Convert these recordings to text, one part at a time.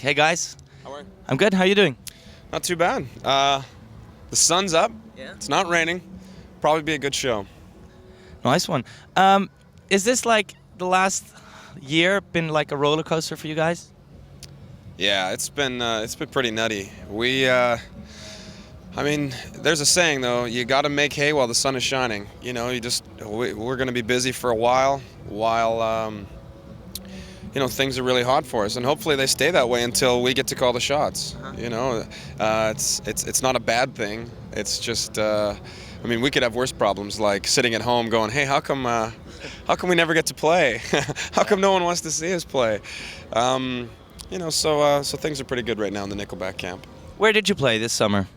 Hey guys. How are you? I'm good. How are you doing? Not too bad. The sun's up. Yeah. It's not raining. Probably be a good show. Nice one. Is this like the last year been like a roller coaster for you guys? Yeah, it's been pretty nutty. I mean, there's a saying though, you got to make hay while the sun is shining. You know, we're going to be busy for a while you know, things are really hot for us, and hopefully they stay that way until we get to call the shots. You know, it's not a bad thing. It's just, I mean, we could have worse problems like sitting at home going, hey, how come we never get to play? How come no one wants to see us play? You know, so things are pretty good right now in the Nickelback camp. Where did you play this summer?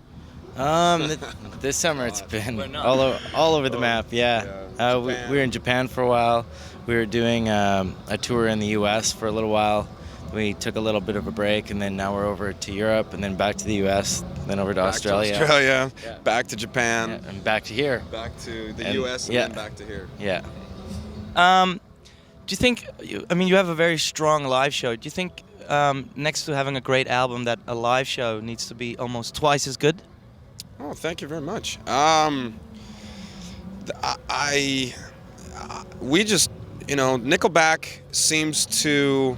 This summer it's been all over the map. Yeah, we were in Japan for a while. We were doing a tour in the U.S. for a little while. We took a little bit of a break, and then now we're over to Europe, and then back to the U.S., then over to Australia. Yeah. Back to Japan. Yeah, and back to here. Back to the U.S. and then back to here. Yeah. Do you think? I mean, you have a very strong live show. Do you think next to having a great album, that a live show needs to be almost twice as good? Oh, thank you very much. We just, you know, Nickelback seems to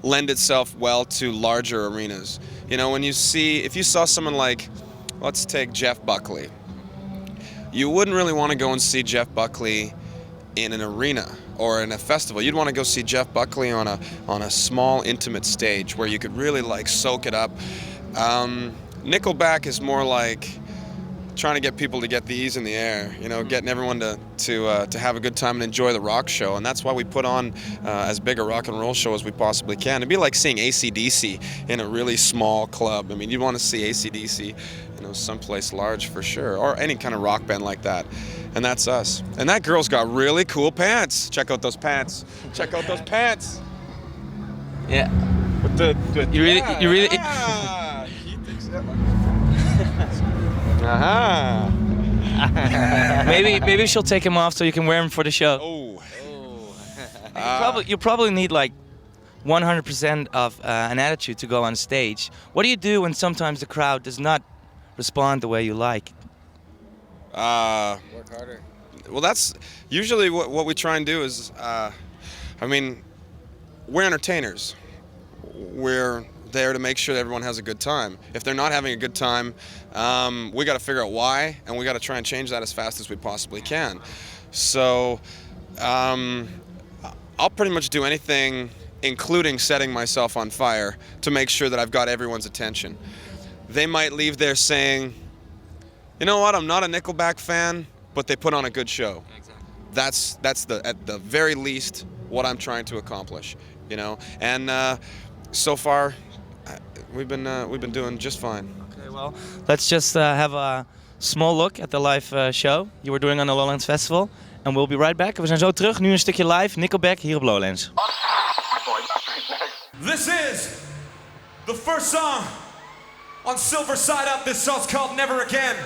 lend itself well to larger arenas. You know, if you saw someone like, let's take Jeff Buckley. You wouldn't really want to go and see Jeff Buckley in an arena or in a festival. You'd want to go see Jeff Buckley on a small, intimate stage where you could really like soak it up. Nickelback is more like trying to get people to get the ease in the air, you know, getting everyone to have a good time and enjoy the rock show, and that's why we put on as big a rock and roll show as we possibly can. It'd be like seeing AC/DC in a really small club. I mean, you'd want to see AC/DC, you know, someplace large for sure, or any kind of rock band like that, and that's us. And that girl's got really cool pants. Check out those pants. Check out those pants. Yeah. With the You really. Yeah. He thinks that. Aha. Maybe she'll take him off so you can wear him for the show. Oh. You probably need like 100% of an attitude to go on stage. What do you do when sometimes the crowd does not respond the way you like? Work harder. Well, that's usually what we try and do is, I mean, we're entertainers. We're there to make sure that everyone has a good time. If they're not having a good time, we got to figure out why, and we got to try and change that as fast as we possibly can. So I'll pretty much do anything, including setting myself on fire, to make sure that I've got everyone's attention. They might leave there saying, you know what, I'm not a Nickelback fan, but they put on a good show. Exactly. That's at the very least what I'm trying to accomplish, you know. And so far, we've been doing just fine. Okay, well, let's just have a small look at the live show you were doing on the Lowlands Festival. And we'll be right back. We zijn zo terug. Nu een stukje live. Nickelback hier op Lowlands. This is the first song on Silver Side Up. This song's called Never Again.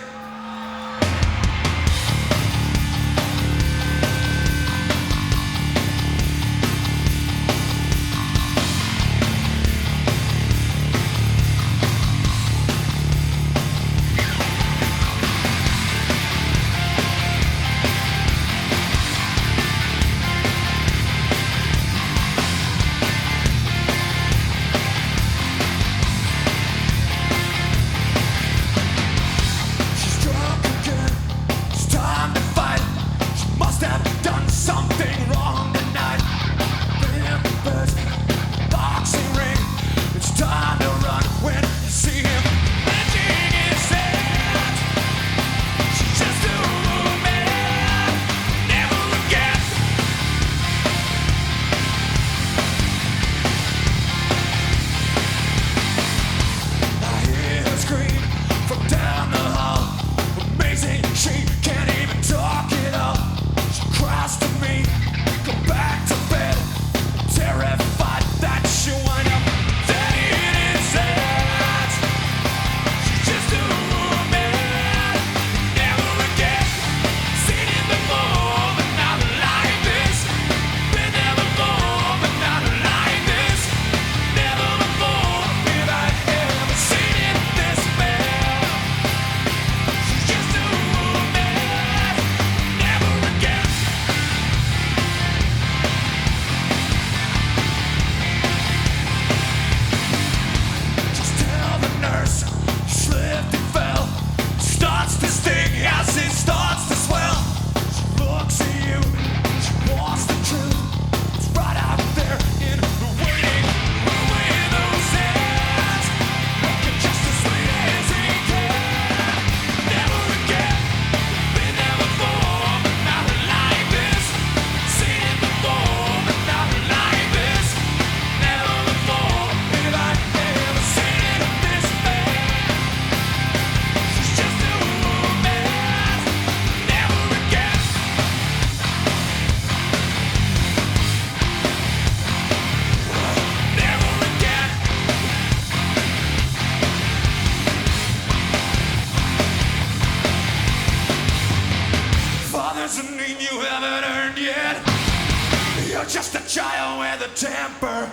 just a child with a temper.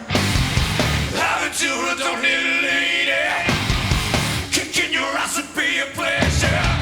Having children don't need a lady. Kicking your ass would be a pleasure.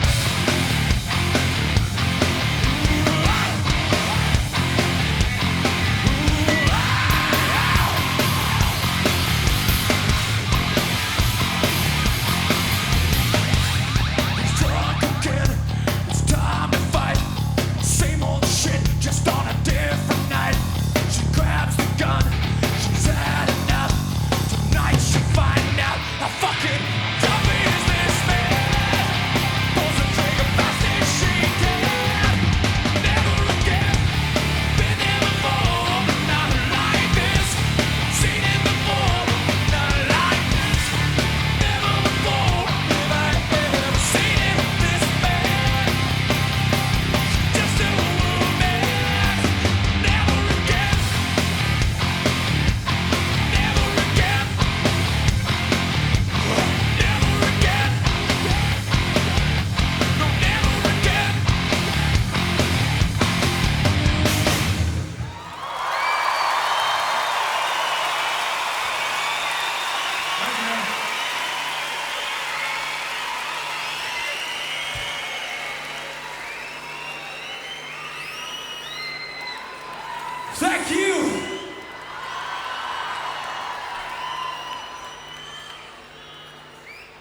Thank you.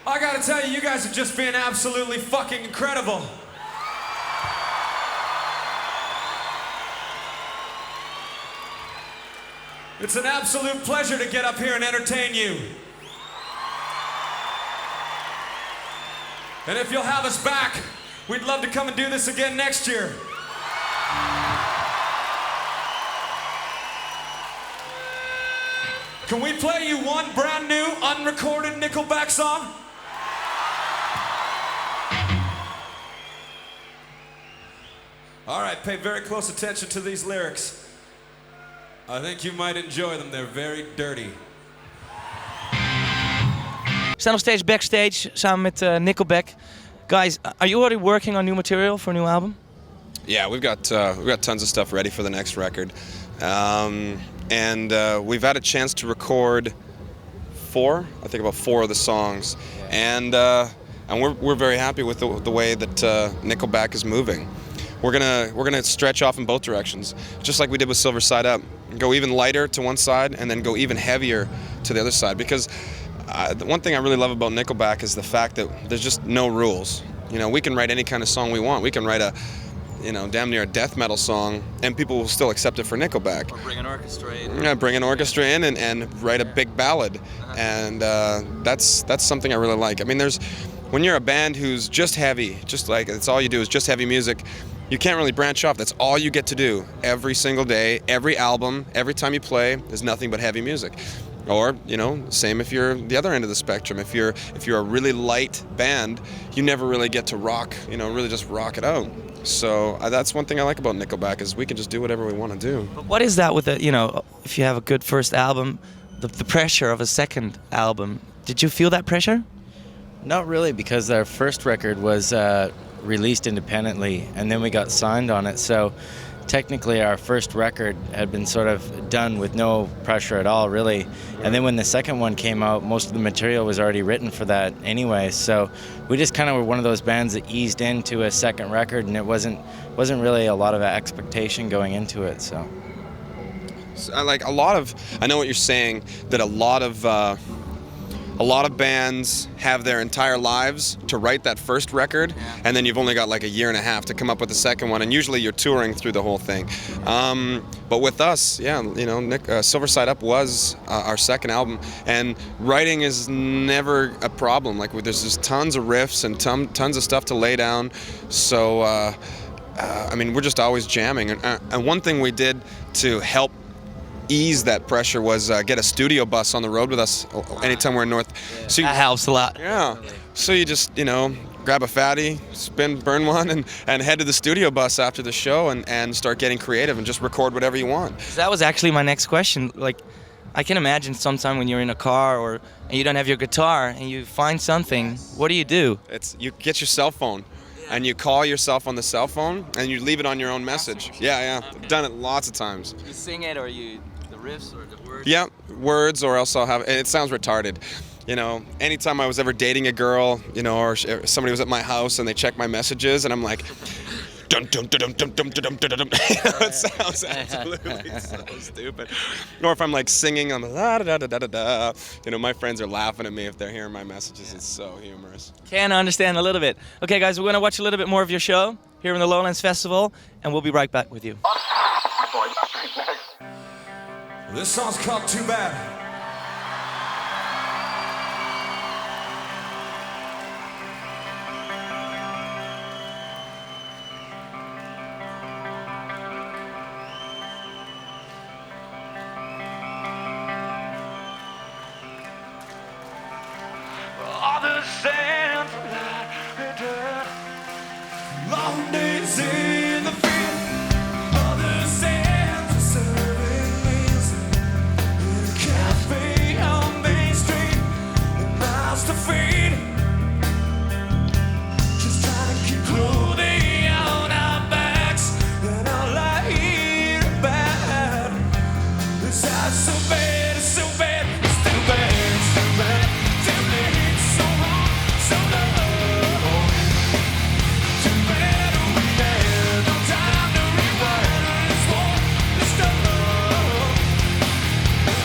I gotta tell you, you guys have just been absolutely fucking incredible. It's an absolute pleasure to get up here and entertain you. And if you'll have us back, we'd love to come and do this again next year. Can we play you one brand new, unrecorded Nickelback song? All right, pay very close attention to these lyrics. I think you might enjoy them. They're very dirty. We staan nog steeds backstage samen met Nickelback. Guys, are you already working on new material for a new album? Yeah, we've got tons of stuff ready for the next record. And we've had a chance to record about four of the songs, and we're very happy with the way that Nickelback is moving. We're gonna stretch off in both directions, just like we did with Silver Side Up. Go even lighter to one side, and then go even heavier to the other side. Because the one thing I really love about Nickelback is the fact that there's just no rules. You know, we can write any kind of song we want. We can write a damn near a death metal song, and people will still accept it for Nickelback. Or bring an orchestra in. Yeah, bring an orchestra in and write a big ballad, and that's something I really like. I mean, when you're a band who's just heavy, just like it's all you do is just heavy music, you can't really branch off. That's all you get to do every single day, every album, every time you play is nothing but heavy music. Or, same if you're the other end of the spectrum. If you're a really light band, you never really get to rock, really just rock it out. So that's one thing I like about Nickelback is we can just do whatever we want to do. But what is that with if you have a good first album, the pressure of a second album? Did you feel that pressure? Not really, because our first record was released independently, and then we got signed on it. So technically our first record had been sort of done with no pressure at all, really. And then when the second one came out, most of the material was already written for that anyway. So we just kind of were one of those bands that eased into a second record, and it wasn't really a lot of expectation going into it. So I know what you're saying, that a lot of bands have their entire lives to write that first record, and then you've only got like a year and a half to come up with the second one, and usually you're touring through the whole thing. But with us, Silver Side Up was our second album, and writing is never a problem. Like there's just tons of riffs and tons of stuff to lay down. So we're just always jamming. And one thing we did to help ease that pressure was get a studio bus on the road with us anytime we're in North. Yeah. So that helps a lot. Yeah. So you just, grab a fatty, burn one, and head to the studio bus after the show and start getting creative and just record whatever you want. That was actually my next question. Like, I can imagine sometime when you're in a car and you don't have your guitar and you find something, what do? You get your cell phone. and you call yourself on the cell phone, and you leave it on your own message. Yeah. Okay. Done it lots of times. You sing it, or the riffs, or the words? Yeah, words, or else I'll have, and it sounds retarded. You know, anytime I was ever dating a girl, you know, or somebody was at my house and they check my messages, and I'm like, dum dum dum dum dum dum dum dum. It sounds absolutely so stupid. Or if I'm like singing, I'm la da da da da da. You know, my friends are laughing at me if they're hearing my messages. It's so humorous. Can understand a little bit. Okay, guys, we're gonna watch a little bit more of your show here in the Lowlands Festival, and we'll be right back with you. This song's called Too Bad. All the sands long days in the field. All the sands are serving meals in a cafe on Main Street. And miles to feed. Just trying to keep clothing on our backs. And all I hear about is how it's so bad, it's so bad, it's too bad, it's too bad. Too late, so wrong, so low. Too bad we had no time to rewind. It's war, it's done,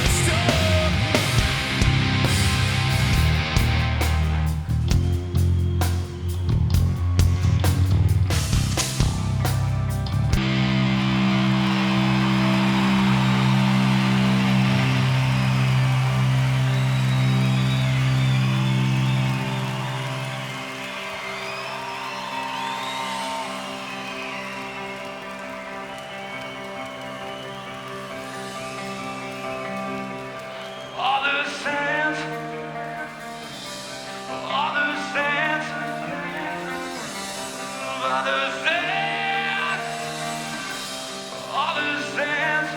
it's done. All the sands, all the sands, all the sands, all the sands.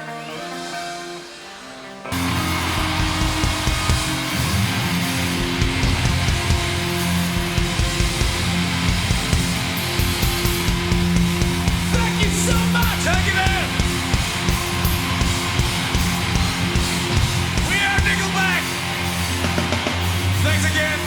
Thank you so much. Thank you, man. We are Nickelback. Thanks again.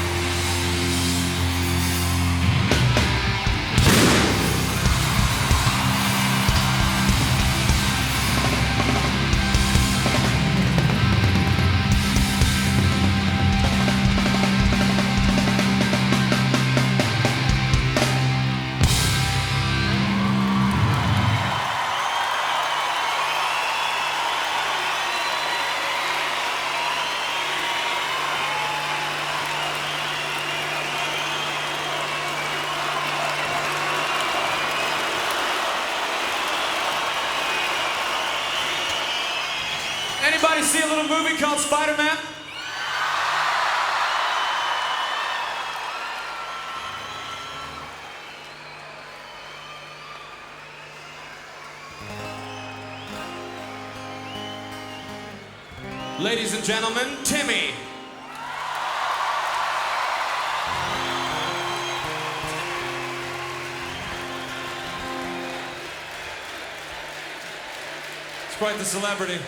Anybody see a little movie called Spider-Man? Ladies and gentlemen, Timmy. It's quite the celebrity.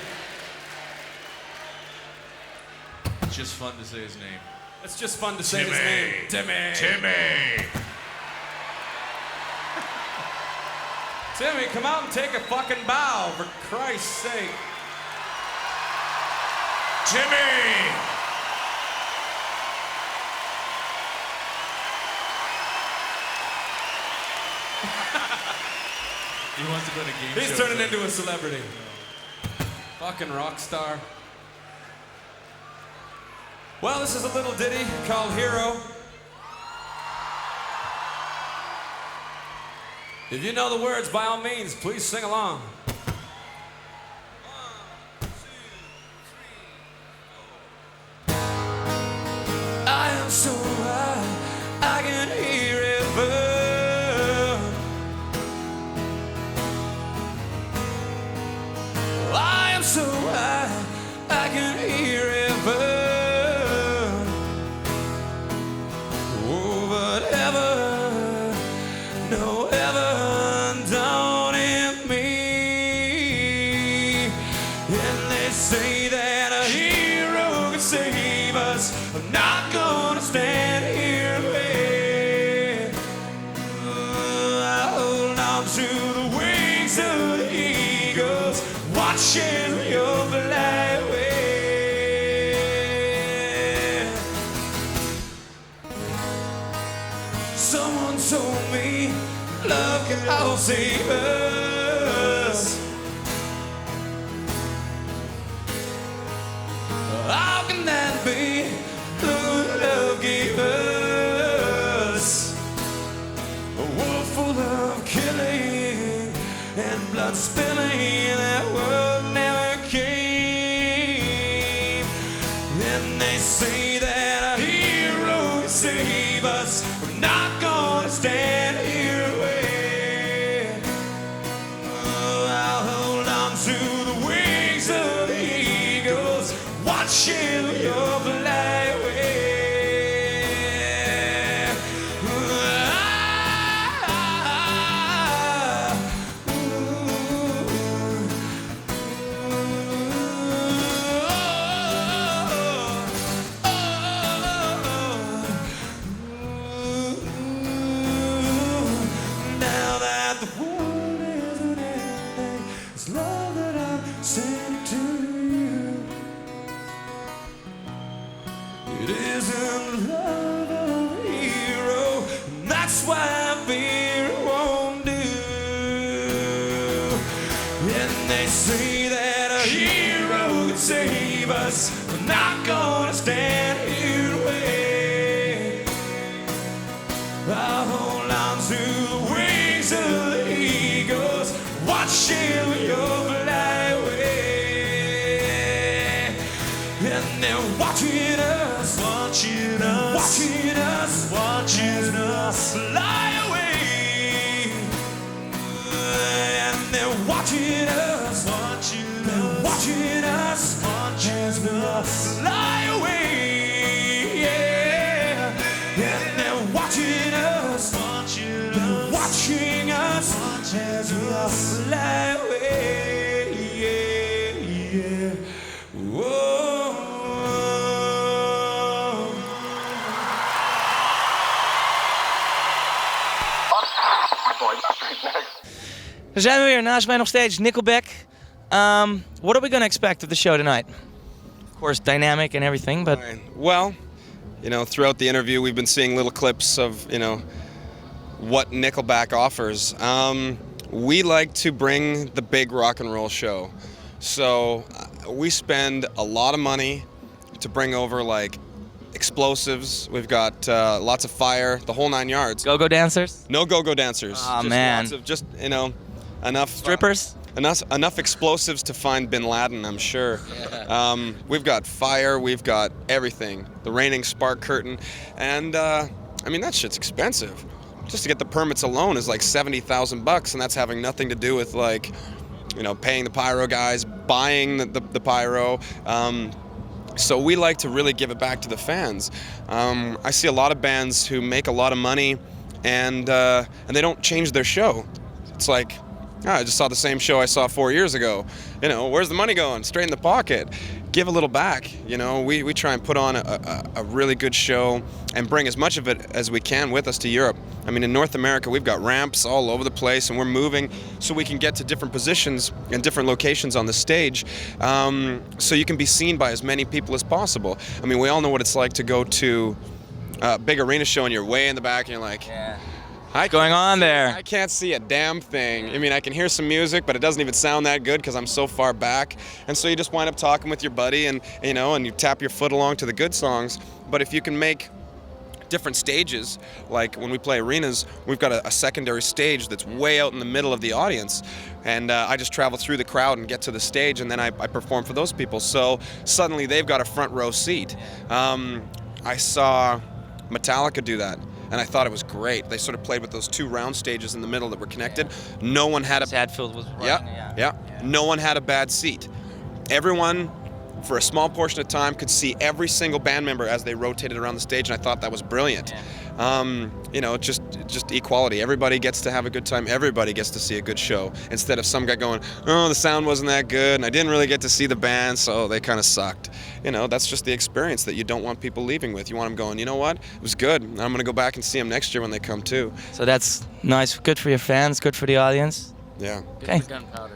It's just fun to say his name. It's just fun to say his name. Timmy. Timmy, come out and take a fucking bow, for Christ's sake. Timmy! He wants to go to game He's shows. turning into a celebrity. Fucking rock star. Well, this is a little ditty called Hero. If you know the words, by all means, please sing along. I am so high, I can hear it burn. I am so high, I can hear it burn. Oh, but I'm not gonna stand here and wait. I hold on to the wings of the eagles, watching your fly away. Someone told me love can all save us. How can that be? Look what love gave us. A world full of killing and blood spilling. That world never came. And they say that a hero can save us. We're not gonna stand here and wait. I'll hold on to the wings of the eagles, watching your fly away. Now that the world isn't ending, it's love that I'm sending to you. It isn't love of a hero, and that's why fear won't do. And they say that a hero can save us. We're not gonna stand here and wait. I'll hold on to the wings of the eagles, watching your fly away. And they're watching us, watching us, watching us, watching us fly away. And they're watching us, watching us, watching us, watching us fly away. Yeah. And they're watching us, watching us, watching us, watching us fly away. Yeah, yeah. Whoa. Daar zijn we weer. Naast mij nog steeds Nickelback. What are we going to expect of the show tonight? Of course, dynamic and everything, but Right. Well, you know, throughout the interview, we've been seeing little clips of, you know, what Nickelback offers. We like to bring the big rock and roll show. So we spend a lot of money to bring over, like, explosives. We've got lots of fire, the whole 9 yards. go-go dancers, No go-go dancers. Aw, just man. Lots of just, you know, enough strippers. enough explosives to find Bin Laden, I'm sure. We've got fire, we've got everything. The raining spark curtain, and I mean, that shit's expensive. Just to get the permits alone is like $70,000, and that's having nothing to do with, like, you know, paying the pyro guys, buying the pyro. So we like to really give it back to the fans. I see a lot of bands who make a lot of money, and they don't change their show. It's like, I just saw the same show I saw 4 years ago. You know, where's the money going? Straight in the pocket. Give a little back. You know, we try and put on a really good show and bring as much of it as we can with us to Europe. I mean, in North America, we've got ramps all over the place, and we're moving so we can get to different positions and different locations on the stage, so you can be seen by as many people as possible. I mean, we all know what it's like to go to a big arena show and you're way in the back and you're like, What's going on there? I can't see a damn thing. I mean, I can hear some music, but it doesn't even sound that good because I'm so far back. And so you just wind up talking with your buddy, and you know, and you tap your foot along to the good songs. But if you can make different stages, like when we play arenas, we've got a secondary stage that's way out in the middle of the audience, and I just travel through the crowd and get to the stage, and then I perform for those people. So suddenly they've got a front row seat. I saw Metallica do that, and I thought it was great. They sort of played with those two round stages in the middle that were connected. No one had a Sadfield was running, yeah. No one had a bad seat. Everyone, for a small portion of time, could see every single band member as they rotated around the stage, and I thought that was brilliant. You know, just equality. Everybody gets to have a good time. Everybody gets to see a good show. Instead of some guy going, oh, the sound wasn't that good, and I didn't really get to see the band, so they kind of sucked. You know, that's just the experience that you don't want people leaving with. You want them going, you know what, it was good. I'm going to go back and see them next year when they come too. So that's nice. Good for your fans. Good for the audience. Yeah. Okay.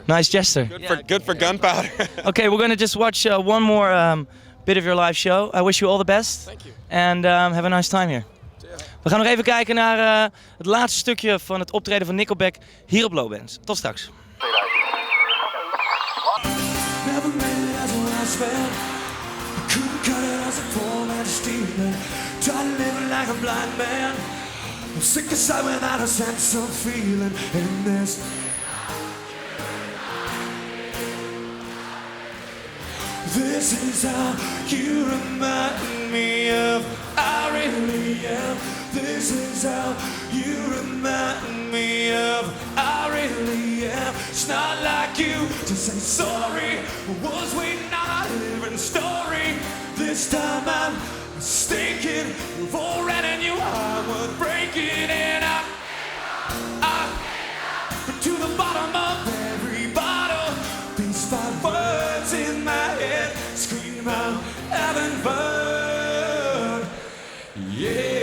Nice gesture. Good for gunpowder. Okay, we're gonna just watch one more bit of your live show. I wish you all the best. Thank you. And have a nice time here. We gaan nog even kijken naar het laatste stukje van het optreden van Nickelback hier op Lowlands. Tot straks. Never made it as a last man. I couldn't cut it as a poor man stealing. Tried living like a blind man. I'm sick aside without a sense of feeling in this. This is how you remind me of I really am. This is how you remind me of I really am. It's not like you to say sorry. I was waiting on a different story. This time I'm mistaken. For I knew I would break it and I to the bottom of every bottle. These 5 words in my head scream out heaven burn. Yeah.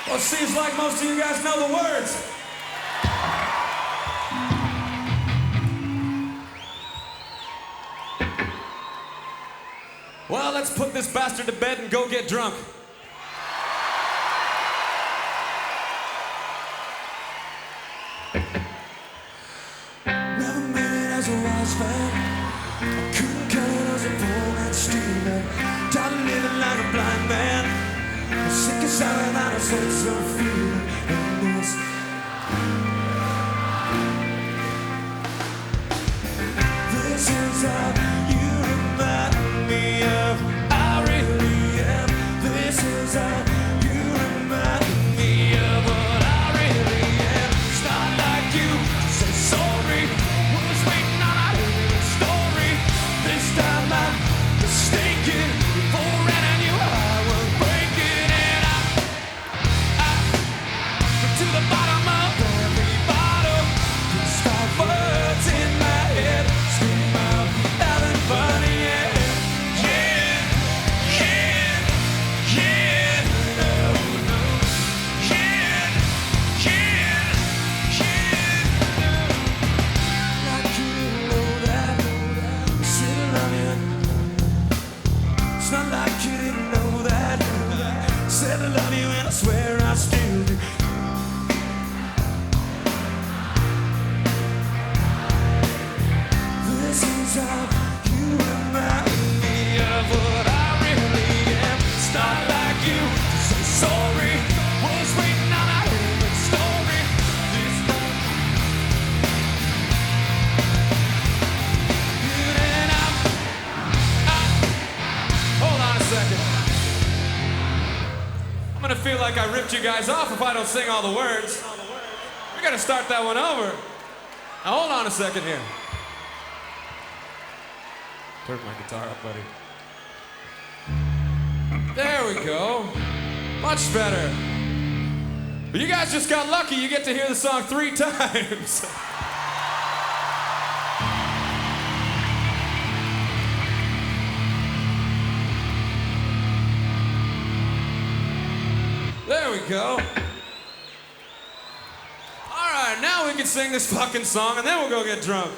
Well, it seems like most of you guys know the words. Well, let's put this bastard to bed and go get drunk. Never made it as a wise man. I couldn't cut it as a poor man stealing. Tired of living like a blind man. I'm sick as I without a sense of feeling in this. This is how you remind me of I really am. This is how you remind me of what I really am. It's not like you to say sorry. Was waiting on a different story. This time I'm mistaken. Before I knew I would break it and I to the bottom of every bottle. These 5 words in my head scream out having fun, yeah. Yeah, yeah, yeah, no, no. Yeah, yeah, yeah, no. Like you didn't know that. I said I love you. It's not like you didn't know that. I said I love you and I swear I still do. This is how you remind me of what I really am. It's not like you to say sorry. Was waiting on a different story. This time, and hold on a second. I'm gonna feel like I ripped you guys off if I don't sing all the words. We gotta start that one over. Now hold on a second here. Turn my guitar up, buddy. There we go. Much better. But you guys just got lucky. You get to hear the song 3 times. There we go. All right, now we can sing this fucking song and then we'll go get drunk.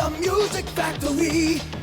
the music factory.